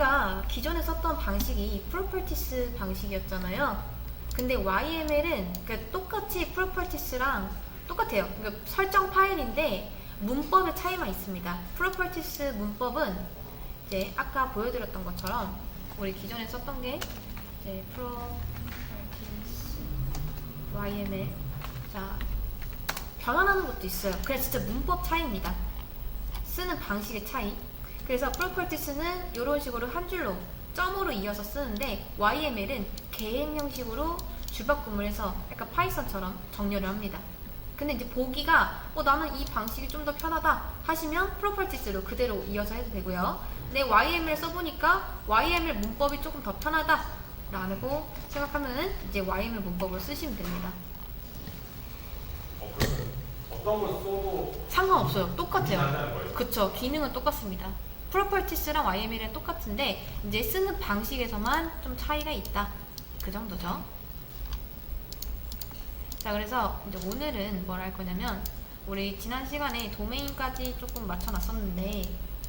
우리가 기존에 썼던 방식이 properties 방식이었잖아요. 근데 YML은 그러니까 똑같이 properties랑 똑같아요. 그러니까 설정 파일인데 문법의 차이만 있습니다. properties 문법은 이제 아까 보여드렸던 것처럼 우리 기존에 썼던 게 이제 properties YML. 자, 변환하는 것도 있어요. 그냥 진짜 문법 차이입니다. 쓰는 방식의 차이. 그래서 properties는 이런 식으로 한 줄로 점으로 이어서 쓰는데 YML은 계획 형식으로 줄바꿈을 해서 약간 파이썬처럼 정렬을 합니다. 근데 이제 보기가 나는 이 방식이 좀 더 편하다 하시면 properties로 그대로 이어서 해도 되고요. 근데 YML 써보니까 YML 문법이 조금 더 편하다 라고 생각하면은 이제 YML 문법을 쓰시면 됩니다. 그러면 어떤 걸 써도 상관없어요. 똑같아요. 기능한다는 거예요? 그쵸. 기능은 똑같습니다. properties랑 YML은 똑같은데 이제 쓰는 방식에서만 좀 차이가 있다. 그 정도죠. 자, 그래서 이제 오늘은 뭘 할 거냐면 우리 지난 시간에 도메인까지 조금 맞춰놨었는데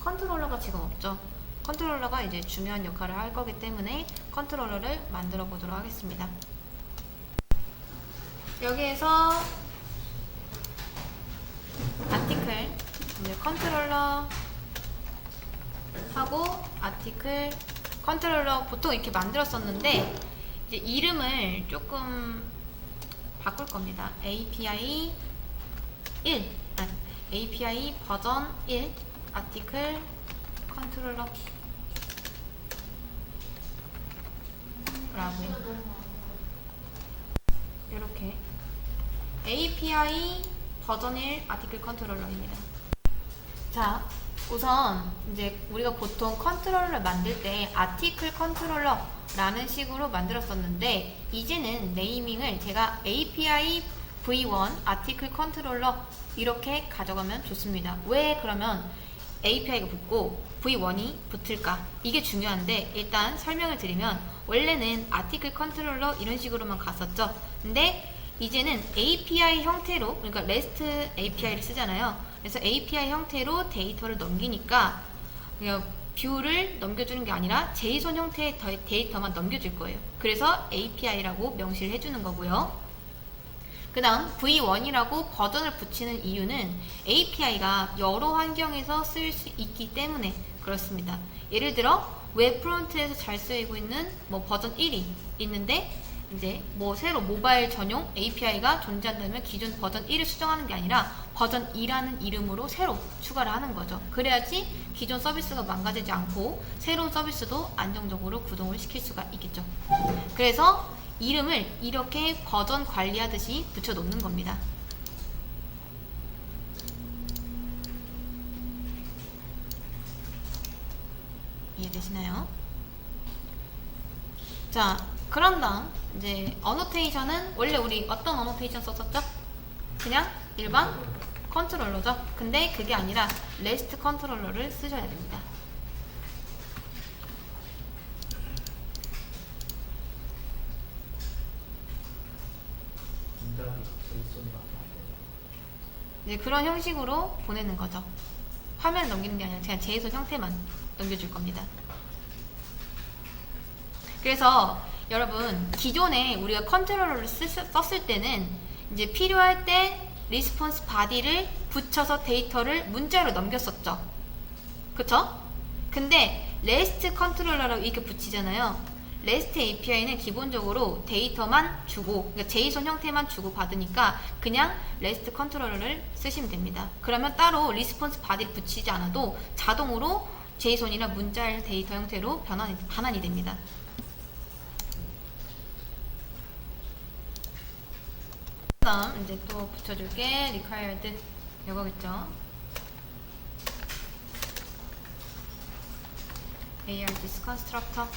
컨트롤러가 지금 없죠. 컨트롤러가 이제 중요한 역할을 할 거기 때문에 컨트롤러를 만들어 보도록 하겠습니다. 여기에서 아티클 이제 컨트롤러 하고 아티클 컨트롤러 보통 이렇게 만들었었는데 이제 이름을 조금 바꿀 겁니다. API 1 API 버전 1 아티클 컨트롤러 라고 이렇게 API 버전 1 아티클 컨트롤러입니다. 자, 우선 이제 우리가 보통 컨트롤러를 만들 때 아티클 컨트롤러라는 식으로 만들었었는데 이제는 네이밍을 제가 API v1 아티클 컨트롤러 이렇게 가져가면 좋습니다. 왜 그러면 API가 붙고 v1이 붙을까? 이게 중요한데 일단 설명을 드리면 원래는 아티클 컨트롤러 이런 식으로만 갔었죠. 근데 이제는 API 형태로, 그러니까 REST API를 쓰잖아요. 그래서 API 형태로 데이터를 넘기니까 그냥 뷰를 넘겨주는 게 아니라 JSON 형태의 데이터만 넘겨줄 거예요. 그래서 API라고 명시를 해주는 거고요. 그 다음 V1이라고 버전을 붙이는 이유는 API가 여러 환경에서 쓸 수 있기 때문에 그렇습니다. 예를 들어 웹 프론트에서 잘 쓰이고 있는 뭐 버전 1이 있는데 이제 뭐 새로 모바일 전용 API가 존재한다면 기존 버전 1을 수정하는 게 아니라 버전 2라는 이름으로 새로 추가를 하는 거죠. 그래야지 기존 서비스가 망가지지 않고 새로운 서비스도 안정적으로 구동을 시킬 수가 있겠죠. 그래서 이름을 이렇게 버전 관리하듯이 붙여 놓는 겁니다. 이해되시나요? 자, 그런 다음 이제 어노테이션은 원래 우리 어떤 어노테이션 썼었죠? 그냥 일반 컨트롤러죠. 근데 그게 아니라 REST 컨트롤러를 쓰셔야 됩니다. 이제 그런 형식으로 보내는 거죠. 화면 넘기는 게 아니라 그냥 JSON 형태만 넘겨줄 겁니다. 그래서 여러분 기존에 우리가 컨트롤러를 썼을 때는 이제 필요할 때 리스폰스 바디를 붙여서 데이터를 문자로 넘겼었죠. 그쵸? 근데 REST 컨트롤러라고 이렇게 붙이잖아요. REST API는 기본적으로 데이터만 주고, 그러니까 JSON 형태만 주고 받으니까 그냥 REST 컨트롤러를 쓰시면 됩니다. 그러면 따로 리스폰스 바디를 붙이지 않아도 자동으로 JSON이나 문자 데이터 형태로 변환이 됩니다. 그 다음 이제 또 붙여줄게 required 이거겠죠. ARDIS constructor.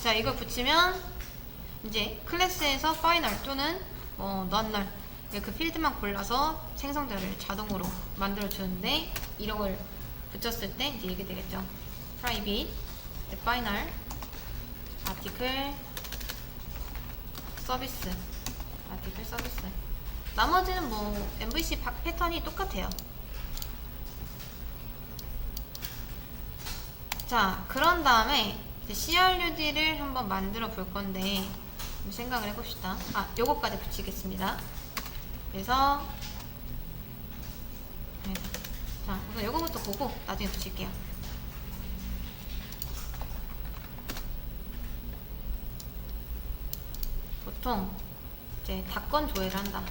자, 이걸 붙이면 이제 클래스에서 final 또는 non-null 그 필드만 골라서 생성자를 자동으로 만들어 주는데 이런 걸 붙였을 때 이제 이게 되겠죠. private final article service 아티클 서비스. 나머지는 뭐 MVC 패턴이 똑같아요. 자, 그런 다음에 이제 CRUD를 한번 만들어 볼 건데 생각을 해봅시다. 요거까지 붙이겠습니다. 그래서 네. 자, 우선 요거부터 보고 나중에 붙일게요. 보통 이제 닫건 조회를 한다.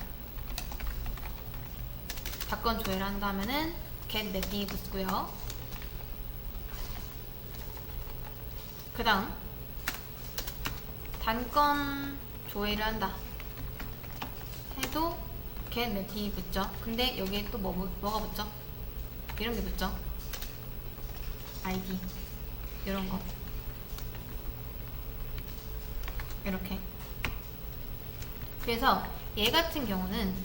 닫건 조회를 한다 하면은 get mapping이 붙고요. 그 다음 단건 조회를 한다 해도 get mapping이 붙죠. 근데 여기에 또 뭐가 붙죠? 이런 게 붙죠. id 이런 거 이렇게. 그래서 얘 같은 경우는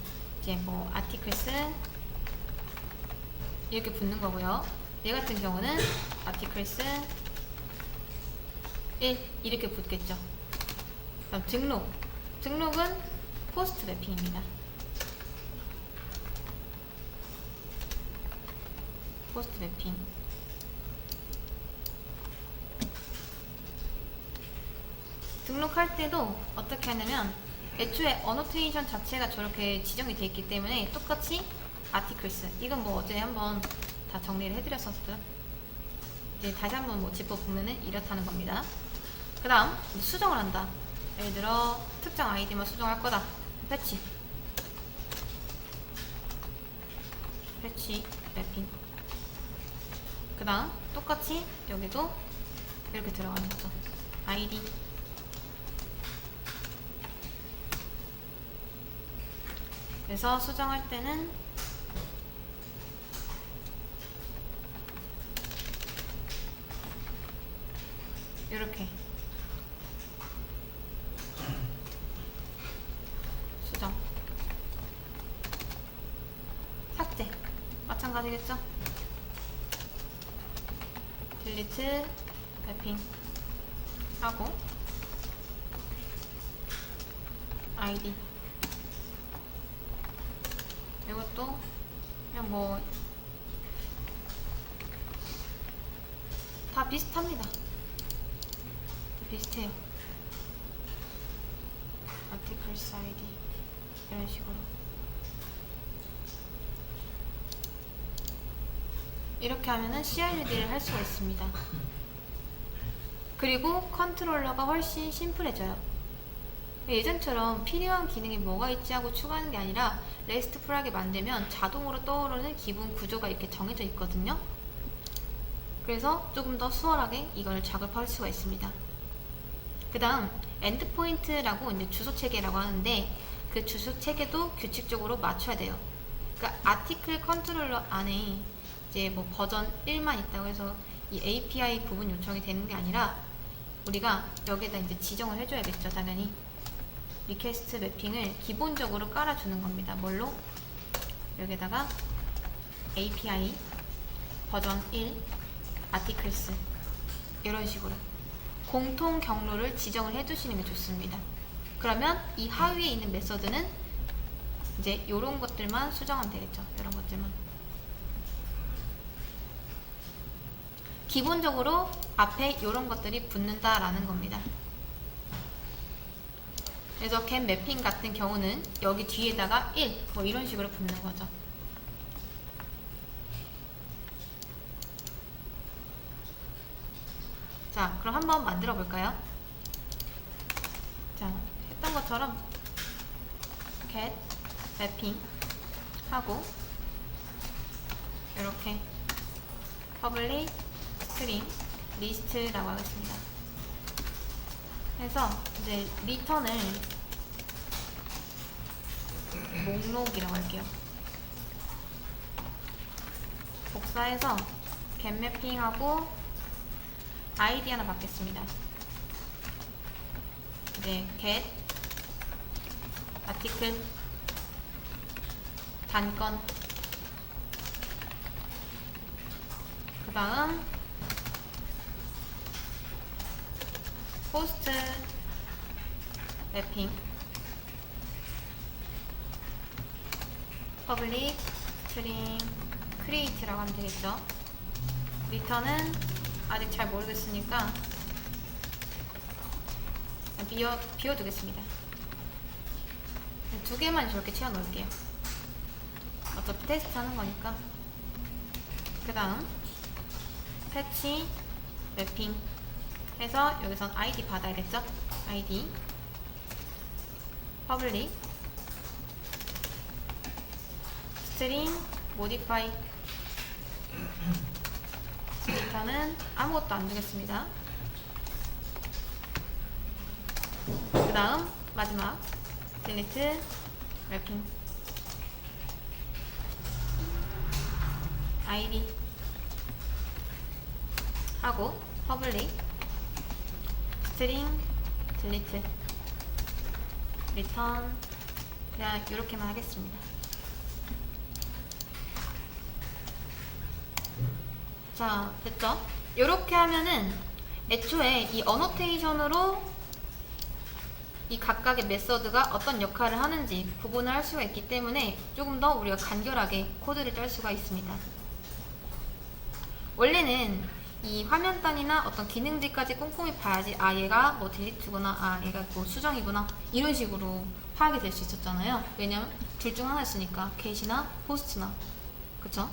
이제 뭐 articles 이렇게 붙는 거고요. 얘 같은 경우는 articles 1 이렇게 붙겠죠. 그다음 등록은 포스트 매핑입니다. 포스트 매핑. 등록할 때도 어떻게 하냐면 애초에 어노테이션 자체가 저렇게 지정이 되어 있기 때문에 똑같이 articles 이건 뭐 어제 한번 다 정리를 해드렸었어요. 이제 다시 한번 뭐 짚어보면은 이렇다는 겁니다. 그 다음 수정을 한다. 예를 들어 특정 아이디만 수정할 거다. 패치 매핑. 그 다음 똑같이 여기도 이렇게 들어가는 거죠. 아이디 그래서 수정할 때는 이렇게 수정 삭제 마찬가지겠죠. 딜리트 매핑 하고 아이디 이것도 그냥 뭐 다 비슷합니다. 비슷해요. articles id 이런 식으로 이렇게 하면은 CRUD를 할 수가 있습니다. 그리고 컨트롤러가 훨씬 심플해져요. 예전처럼 필요한 기능이 뭐가 있지 하고 추가하는 게 아니라 레스트풀하게 만들면 자동으로 떠오르는 기본 구조가 이렇게 정해져 있거든요. 그래서 조금 더 수월하게 이걸 작업할 수가 있습니다. 그 다음 엔드포인트라고 이제 주소 체계라고 하는데 그 주소 체계도 규칙적으로 맞춰야 돼요. 그러니까 아티클 컨트롤러 안에 이제 뭐 버전 1만 있다고 해서 이 API 구분 요청이 되는 게 아니라 우리가 여기다 이제 지정을 해줘야겠죠. 당연히 리퀘스트 매핑을 기본적으로 깔아주는 겁니다. 뭘로? 여기다가 API 버전 1 articles 이런 식으로 공통 경로를 지정을 해주시는 게 좋습니다. 그러면 이 하위에 있는 메서드는 이제 이런 것들만 수정하면 되겠죠. 이런 것들만. 기본적으로 앞에 이런 것들이 붙는다라는 겁니다. 그래서 get 매핑 같은 경우는 여기 뒤에다가 1 뭐 이런 식으로 붙는 거죠. 자, 그럼 한번 만들어 볼까요? 자, 했던 것처럼 get 매핑 하고 이렇게 public string list라고 하겠습니다. 해서 이제 return을 목록이라고 할게요. 복사해서 get 매핑하고 아이디 하나 받겠습니다. 이제 get article 단건 그 다음 post 매핑 public string create라고 하면 되겠죠. return은 아직 잘 모르겠으니까 그냥 비워두겠습니다. 두 개만 저렇게 채워 넣을게요. 어차피 테스트 하는 거니까. 그 다음 패치 맵핑 해서 여기선 아이디 받아야겠죠? 아이디 퍼블릭 스트링 모디파이 데이터는 아무것도 안 주겠습니다. 그 다음 마지막 딜리트 랩핑 아이디 하고 퍼블릭 스트링 딜리트 리턴 그냥 이렇게만 하겠습니다. 자, 됐죠? 이렇게 하면은 애초에 이 어노테이션으로 이 각각의 메서드가 어떤 역할을 하는지 구분을 할 수가 있기 때문에 조금 더 우리가 간결하게 코드를 짤 수가 있습니다. 원래는 이 화면단이나 어떤 기능들까지 꼼꼼히 봐야지 아 얘가 뭐 딜리트구나 아 얘가 뭐 수정이구나 이런 식으로 파악이 될 수 있었잖아요. 왜냐면 둘 중 하나였으니까 get이나 post나 그쵸?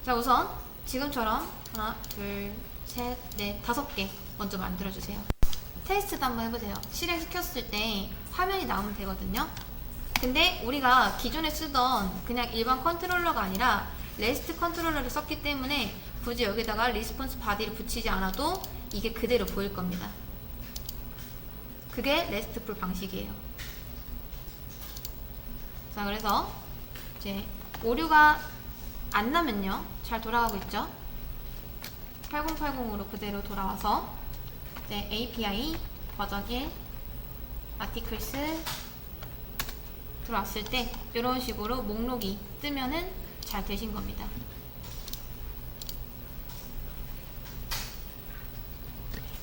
자 우선 지금처럼 하나 둘 셋 넷 5개 먼저 만들어주세요. 테스트도 한번 해보세요. 실행 시켰을 때 화면이 나오면 되거든요. 근데 우리가 기존에 쓰던 그냥 일반 컨트롤러가 아니라 레스트 컨트롤러를 썼기 때문에 굳이 여기다가 리스폰스 바디를 붙이지 않아도 이게 그대로 보일 겁니다. 그게 레스트풀 방식이에요. 자 그래서 이제 오류가 안 나면요 잘 돌아가고 있죠. 8080으로 그대로 돌아와서 이제 API 버전 1 아티클스 들어왔을 때 이런 식으로 목록이 뜨면은 잘 되신 겁니다.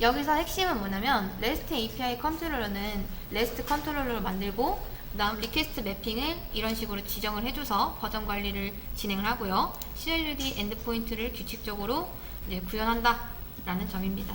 여기서 핵심은 뭐냐면 REST API 컨트롤러는 REST 컨트롤러를 만들고 그 다음 리퀘스트 매핑을 이런 식으로 지정을 해줘서 버전 관리를 진행을 하고요. CLUD 엔드포인트를 규칙적으로 이제 구현한다 라는 점입니다.